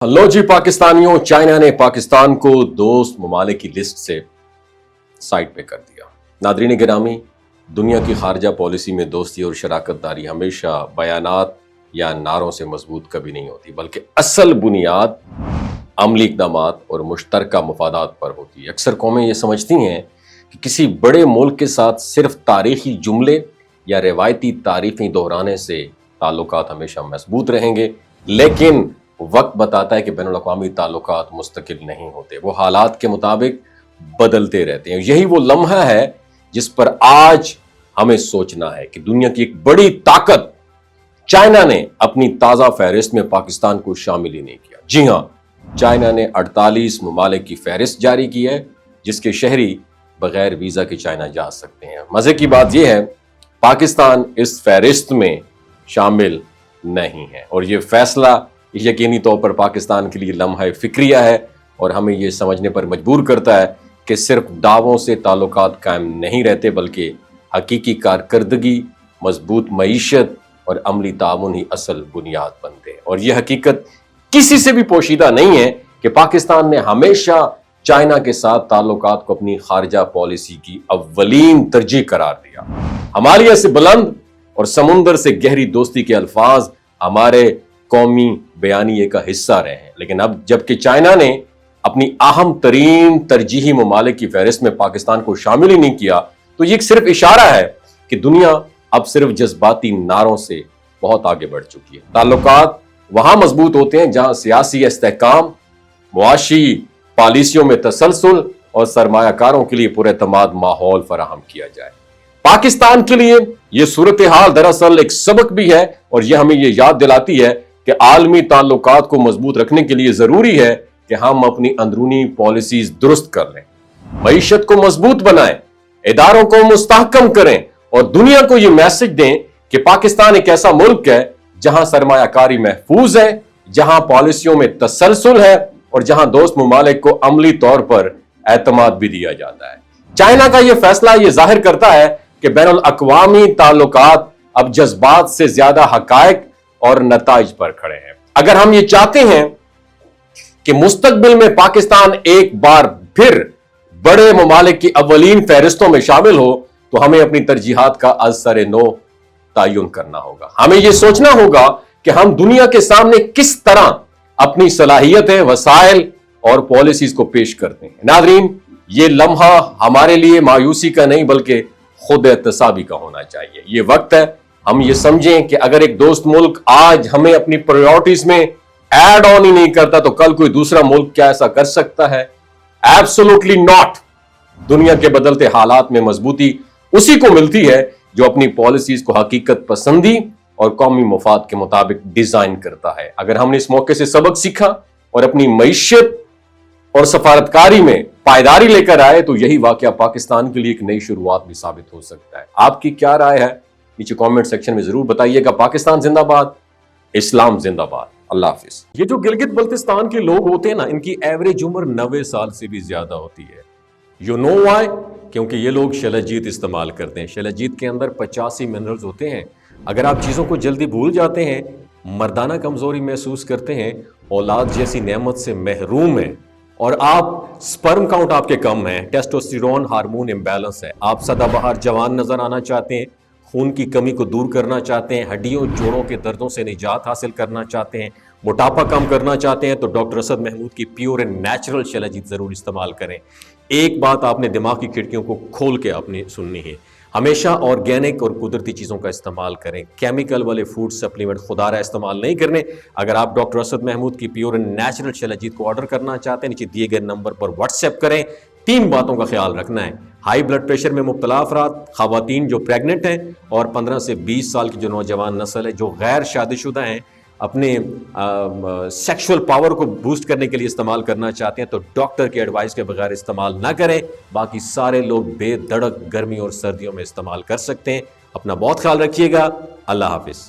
लो जी पाकिस्तानियों, चाइना ने पाकिस्तान को दोस्त ममालिक की लिस्ट से साइड पे कर दिया। नादरीन गिरामी, दुनिया की खारजा पॉलिसी में दोस्ती और शराकत दारी हमेशा बयानात या नारों से मजबूत कभी नहीं होती, बल्कि असल बुनियाद अमली इक़दामात और मुश्तरका मफादात पर होती है। अक्सर कौमें ये समझती हैं कि किसी बड़े मुल्क के साथ सिर्फ तारीखी जुमले या रिवायती तारीफें दोहराने से ताल्लुकात हमेशा मजबूत रहेंगे, लेकिन वक्त बताता है कि बैनुल-अक़वामी ताल्लुकात मुस्तकिल नहीं होते, वो हालात के मुताबिक बदलते रहते हैं। यही वो लम्हा है जिस पर आज हमें सोचना है कि दुनिया की एक बड़ी ताकत चाइना ने अपनी ताज़ा फहरिस्त में पाकिस्तान को शामिल ही नहीं किया। जी हाँ, चाइना ने 48 ममालिक की फहरिस्त जारी की है जिसके शहरी बगैर वीज़ा के चाइना जा सकते हैं। मज़े की बात यह है, पाकिस्तान इस फहरिस्त में शामिल नहीं है और ये फैसला यकीनी तौर पर पाकिस्तान के लिए लम्हा फिक्रिया है और हमें ये समझने पर मजबूर करता है कि सिर्फ दावों से ताल्लुकात कायम नहीं रहते, बल्कि हकीकी कारकर्दगी, मजबूत मईशत और अमली ताउन ही असल बुनियाद बनते हैं। और यह हकीकत किसी से भी पोशीदा नहीं है कि पाकिस्तान ने हमेशा चाइना के साथ ताल्लुकात को अपनी खारजा पॉलिसी की अव्वलीन तरजीह करार दिया। हिमालय से बुलंद और समुंदर से गहरी दोस्ती के अल्फाज हमारे कौमी बयानिए का हिस्सा रहे हैं, लेकिन अब जबकि चाइना ने अपनी अहम तरीन तरजीही ममालिक की फहरिस्त में पाकिस्तान को शामिल ही नहीं किया, तो ये सिर्फ इशारा है कि दुनिया अब सिर्फ जज्बाती नारों से बहुत आगे बढ़ चुकी है। ताल्लुकात वहां मजबूत होते हैं जहां सियासी इस्तेहकाम, मुआशी पॉलिसियों में तसलसल और सरमायाकारों के लिए पुरएतमाद माहौल फराहम किया जाए। पाकिस्तान के लिए यह सूरत हाल दरअसल एक सबक भी है और यह हमें यह याद दिलाती है कि आलमी ताल्लुकात को मजबूत रखने के लिए जरूरी है कि हम अपनी अंदरूनी पॉलिसीज दुरुस्त कर लें, मईशत को मजबूत बनाएं, इदारों को मुस्तहकम करें और दुनिया को यह मैसेज दें कि पाकिस्तान एक ऐसा मुल्क है जहां सरमायाकारी महफूज है, जहां पॉलिसियों में तसलसल है और जहां दोस्त ममालिक को अमली तौर पर एतमाद भी दिया जाता है। चाइना का यह फैसला यह जाहिर करता है कि बैनुल अक़वामी ताल्लुकात अब जज्बात से ज्यादा हकायक और नताइज पर खड़े हैं। अगर हम ये चाहते हैं कि मुस्तकबिल में पाकिस्तान एक बार फिर बड़े ममालिक की अव्वलीन फहरिस्तों में शामिल हो, तो हमें अपनी तरजीहात का असर नो तयन करना होगा। हमें यह सोचना होगा कि हम दुनिया के सामने किस तरह अपनी सलाहियतें, वसाइल और पॉलिसीज को पेश करते हैं। नाज़रीन, ये लम्हा हमारे लिए मायूसी का नहीं बल्कि खुद एहतसाबी का होना चाहिए। ये वक्त है हम ये समझें कि अगर एक दोस्त मुल्क आज हमें अपनी प्रायोरिटीज में ऐड ऑन ही नहीं करता, तो कल कोई दूसरा मुल्क क्या ऐसा कर सकता है? Absolutely not. दुनिया के बदलते हालात में मजबूती उसी को मिलती है जो अपनी पॉलिसीज को हकीकत पसंदी और कौमी मफाद के मुताबिक डिजाइन करता है। अगर हमने इस मौके से सबक सीखा और अपनी मईशत और सफारतकारी में पायदारी लेकर आए, तो यही वाकया पाकिस्तान के लिए एक नई शुरुआत भी साबित हो सकता है। आपकी क्या राय है? नीचे कमेंट सेक्शन में जरूर बताइएगा। पाकिस्तान जिंदाबाद, इस्लाम जिंदाबाद। अल्लाह हाफिज। ये जो गिलगित बल्तिस्तान के लोग होते हैं ना, इनकी एवरेज उम्र 90 साल से भी ज्यादा होती है। You know why? क्योंकि ये लोग शलजीत इस्तेमाल करते हैं। शलजीत के अंदर 85 मिनरल्स होते हैं। अगर आप चीजों को जल्दी भूल जाते हैं, मर्दाना कमजोरी महसूस करते हैं, औलाद जैसी नेमत से महरूम है और आप स्पर्म काउंट आपके कम है, टेस्टोस्टेरोन हार्मोन इम्बैलेंस है, आप सदाबहार जवान नजर आना चाहते हैं, खून की कमी को दूर करना चाहते हैं, हड्डियों जोड़ों के दर्दों से निजात हासिल करना चाहते हैं, मोटापा कम करना चाहते हैं, तो डॉक्टर असद महमूद की प्योर एंड नेचुरल शलजीत जरूर इस्तेमाल करें। एक बात आपने दिमाग की खिड़कियों को खोल के अपनी सुननी है, हमेशा ऑर्गेनिक और कुदरती चीज़ों का इस्तेमाल करें। केमिकल वाले फूड सप्लीमेंट खुदारा इस्तेमाल नहीं करने। अगर आप डॉक्टर असद महमूद की प्योर एंड नेचुरल शलजीत को ऑर्डर करना चाहते हैं, नीचे दिए गए नंबर पर व्हाट्सएप करें। 3 बातों का ख्याल रखना है: हाई ब्लड प्रेशर में मुब्तला अफराद, खवातीन जो प्रेग्नेंट हैं और 15 से 20 साल की जो नौजवान नस्ल है जो गैर शादीशुदा हैं, अपने सेक्सुअल पावर को बूस्ट करने के लिए इस्तेमाल करना चाहते हैं, तो डॉक्टर की एडवाइस के बगैर इस्तेमाल ना करें। बाकी सारे लोग बेधड़क गर्मी और सर्दियों में इस्तेमाल कर सकते हैं। अपना बहुत ख्याल रखिएगा। अल्लाह हाफिज।